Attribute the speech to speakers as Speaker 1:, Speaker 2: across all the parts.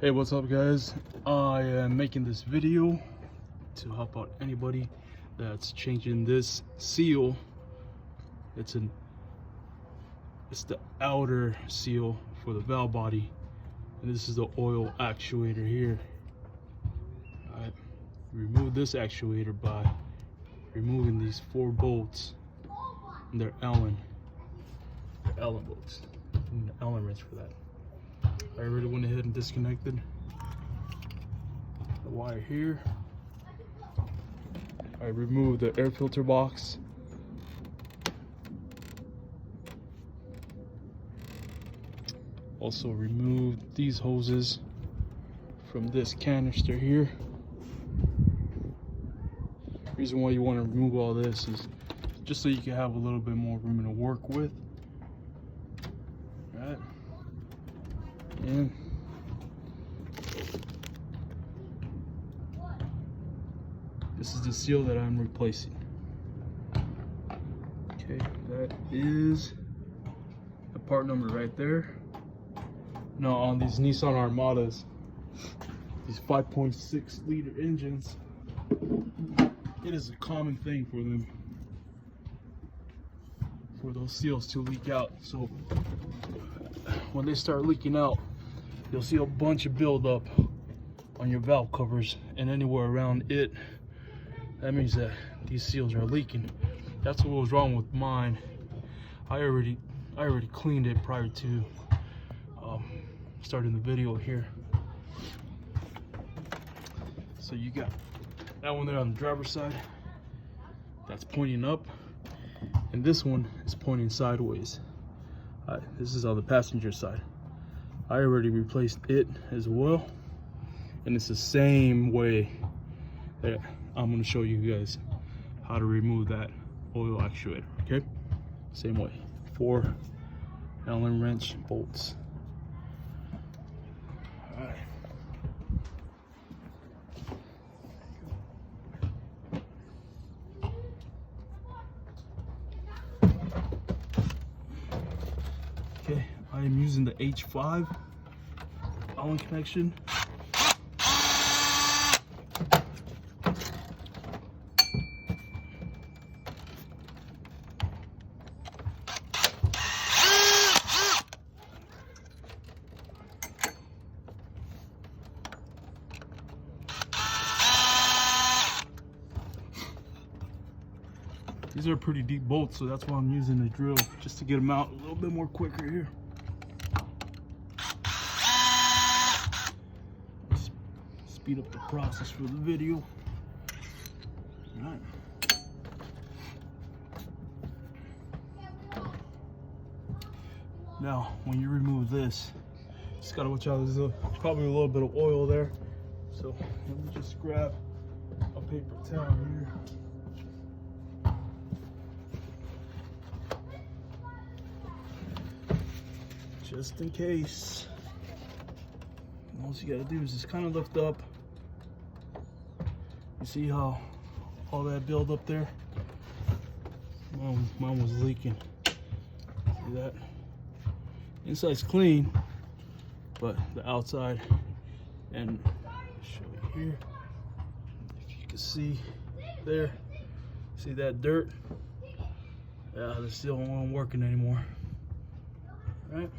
Speaker 1: Hey, what's up guys? I am making this video to help out anybody that's changing this seal. It's the outer seal for the valve body, and this is the oil actuator here. Alright, remove this actuator by removing these 4 bolts, and they're Allen bolts. You need an Allen wrench for that. I already went ahead and disconnected the wire here. I removed the air filter box. Also removed these hoses from this canister here. Reason why you want to remove all this is just so you can have a little bit more room to work with. Right. And this is the seal that I'm replacing. Okay, that is the part number right there. Now on these Nissan Armadas, these 5.6 liter engines, it is a common thing for them, for those seals to leak out. So when they start leaking out, you'll see a bunch of buildup on your valve covers and anywhere around it. That means that these seals are leaking. That's what was wrong with mine. I already cleaned it prior to starting the video here. So you got that one there on the driver's side, that's pointing up, and this one is pointing sideways. This is on the passenger side. I already replaced it as well, and it's the same way that I'm going to show you guys how to remove that oil actuator. Okay, same way, 4 Allen wrench bolts. All right. Okay, I am using the H5 Allen connection. These are pretty deep bolts, so that's why I'm using the drill, just to get them out a little bit more quicker here. Speed up the process for the video. All right. Now, when you remove this, just gotta watch out. There's probably a little bit of oil there, so let me just grab a paper towel here. Just in case. And all you gotta do is just kind of lift up. You see how all that build up there? Mine was leaking. See that? Inside's clean, but the outside, and I'll show you here. If you can see there, see that dirt? Yeah, the seal wasn't working anymore. Right?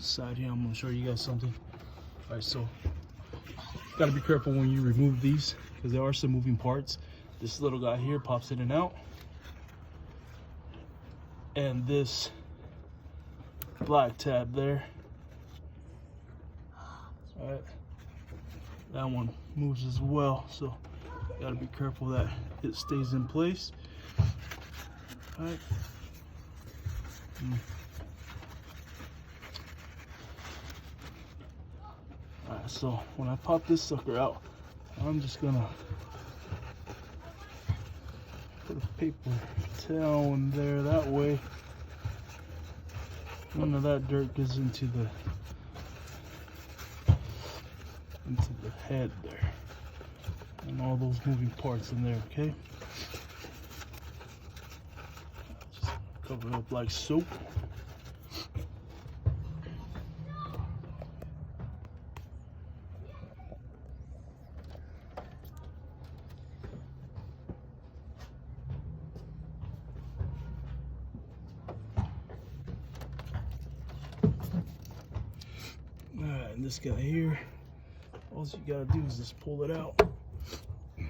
Speaker 1: Side here, I'm going to show you guys something. All right, so got to be careful when you remove these, because there are some moving parts. This little guy here pops in and out, and this black tab there, all right, that one moves as well, so you got to be careful that it stays in place. All right. Alright, so when I pop this sucker out, I'm just gonna put a paper towel in there. That way none of that dirt gets into the head there, and all those moving parts in there. Okay, just Cover up like soap. Alright, and this guy here, all you gotta do is just pull it out. I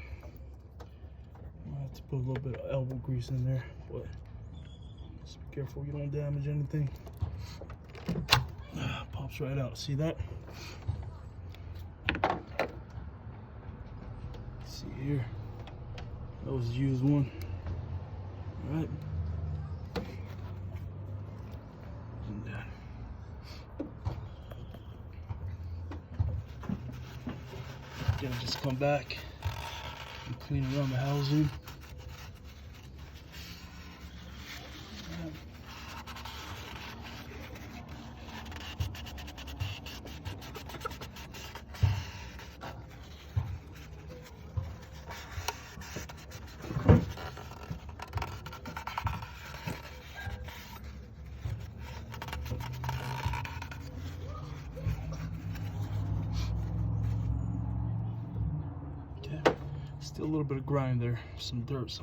Speaker 1: have to put a little bit of elbow grease in there, but just be careful you don't damage anything. Pops right out, see that? See here, that was the used one. Alright. Gonna just come back and clean around the housing. Still a little bit of grind there, some dirt, so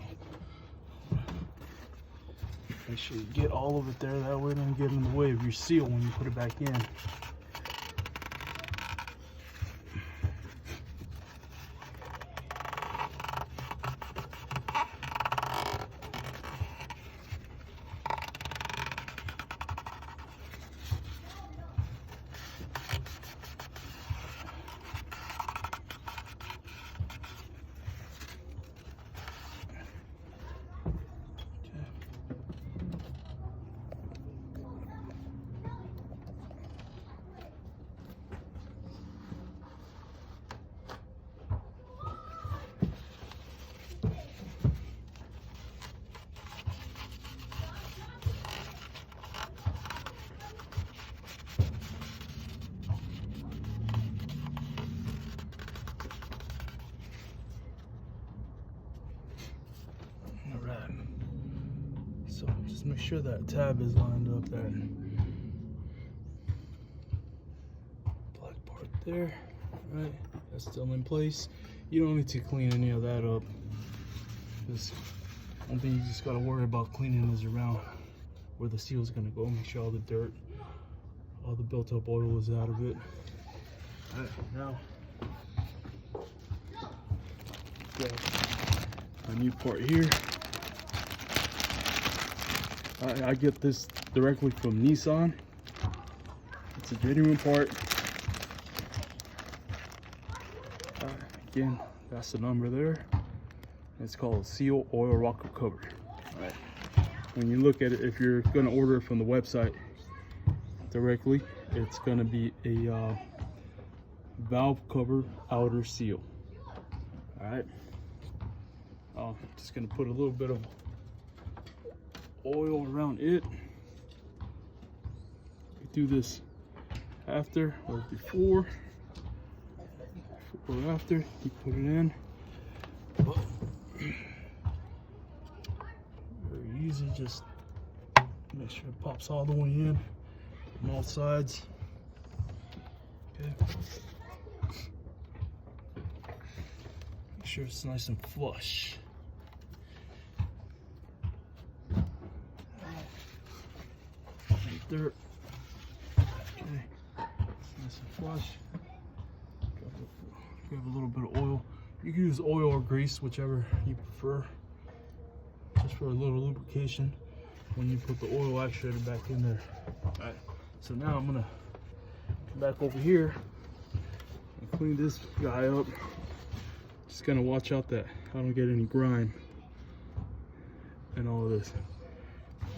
Speaker 1: make sure you get all of it there, that way it doesn't get in the way of your seal when you put it back in. So just make sure that tab is lined up, that black part there, right? That's still in place. You don't need to clean any of that up. This one thing you just gotta worry about cleaning is around where the seal is gonna go. Make sure all the dirt, all the built-up oil is out of it. All right, now grab a new part here. I get this directly from Nissan. It's a genuine part. Again, that's the number there. It's called Seal Oil Rocker Cover. All right. When you look at it, if you're going to order it from the website directly, it's going to be a valve cover outer seal. All right. I'm just going to put a little bit of oil around it. You do this after or before or after you put it in. Very easy, just make sure it pops all the way in on all sides. Okay. Make sure it's nice and flush. Dirt. Okay, nice and flush. Grab a little bit of oil. You can use oil or grease, whichever you prefer, just for a little lubrication when you put the oil actuator back in there. All right, so now I'm gonna come back over here and clean this guy up. Just gonna watch out that I don't get any grime and all of this,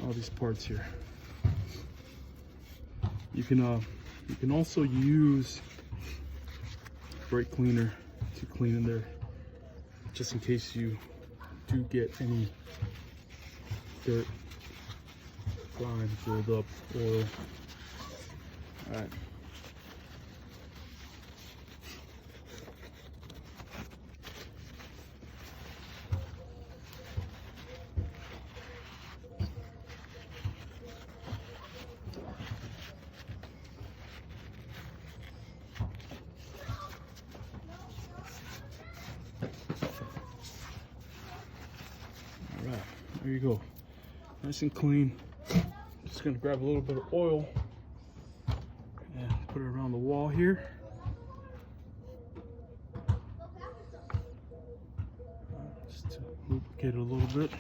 Speaker 1: all these parts here. You can also use brake cleaner to clean in there, just in case you do get any dirt, grime, filled up oil. All right. there you go, nice and clean. Just gonna grab a little bit of oil and put it around the wall here. Just to lubricate it a little bit.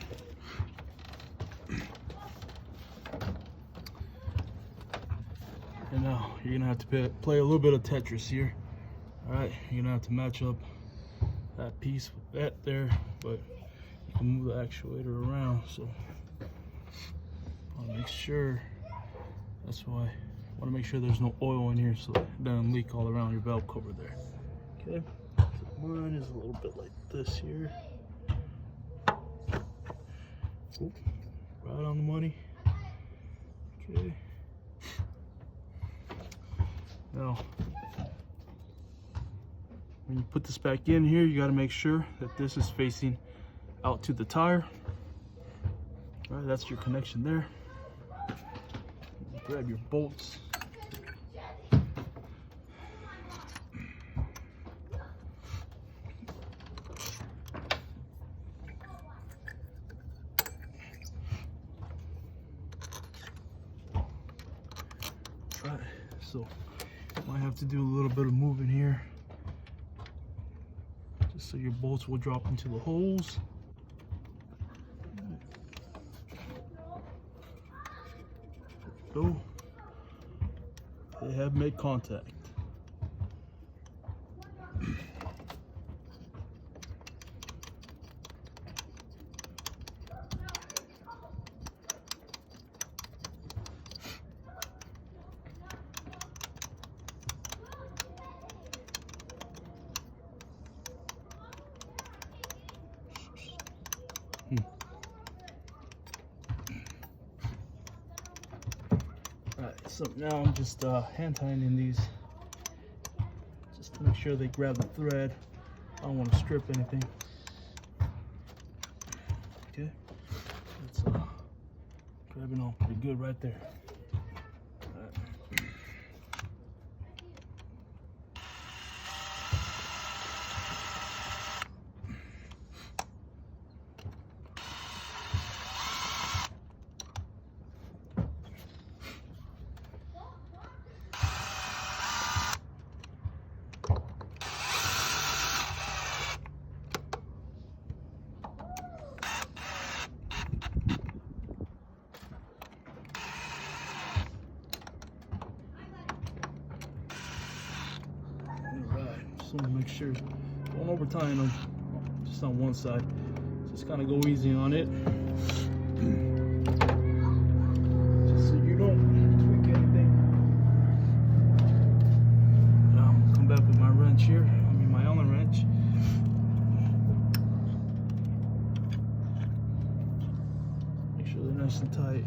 Speaker 1: And now you're gonna have to play a little bit of Tetris here. All right, you're gonna have to match up that piece with that there, but you can move the actuator around. So I'll make sure. That's why I want to make sure there's no oil in here, so it doesn't leak all around your valve cover there. Okay, so mine is a little bit like this here. Oop, right on the money. Okay. Now, when you put this back in here, you got to make sure that this is facing out to the tire. All right, that's your connection there. Grab your bolts. All right, so might have to do a little bit of moving here, just so your bolts will drop into the holes. Go. They have made contact. Alright, so now I'm just hand tying these just to make sure they grab the thread. I don't want to strip anything. Okay, it's grabbing on pretty good right there. So make sure don't over tying them just on one side. Just kind of go easy on it, just so you don't tweak anything. Now I'm gonna come back with my wrench here. I mean my Allen wrench. Make sure they're nice and tight.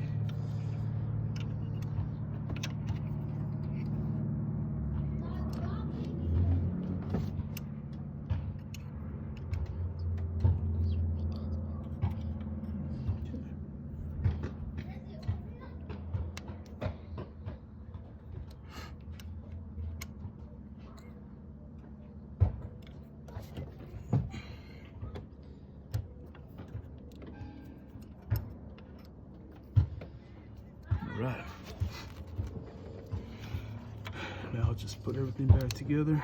Speaker 1: Right. Now I'll just put everything back together.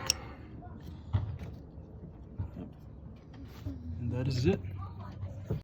Speaker 1: And that is it.